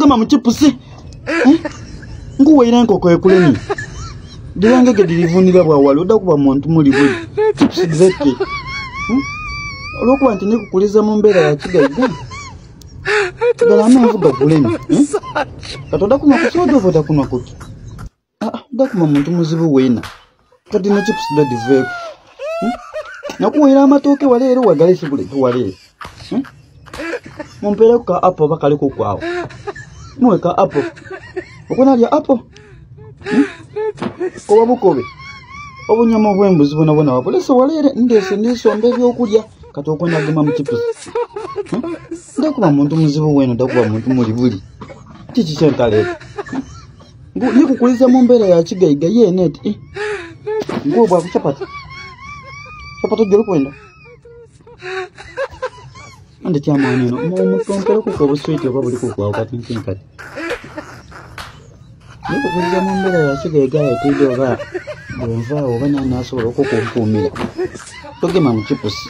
kama mchipusi nguwe ina nkoko ekuleni diwange ke dilivunira bwa wali oda kuba muntu muli bwe chipusi zeke olwokuba nti nikukuliza mu mbeera ya kigaiga gala anavuga kuleni katoda kuma kusodo voda kuna kuki oda kuma muntu muzibu wena kati na chipusi da diveko nakuwera amatoke waleero wagale sibule waleero mumpere ka apo bakale ko kwawo mweka apo okona lya apo ko wabukobe obunyama bwembuzi bona wapolesa waleere ndese ndisombe byokulya kati okona gema mu chipusi ndakuba muntu muzibu weno ndakuba muntu muli buli chichi chentale nikukuliza mu mbeera ya kigaiga yeneti ngo bwa kuchapata sapato jolo kwenda ande chama neno mutompera ku ko sweet oba buli ku kwa kati ntinkati nikukuliza mu mbeera ya kigaiga yetido ba bonva oba nana asobola okukumira togema mu chipusi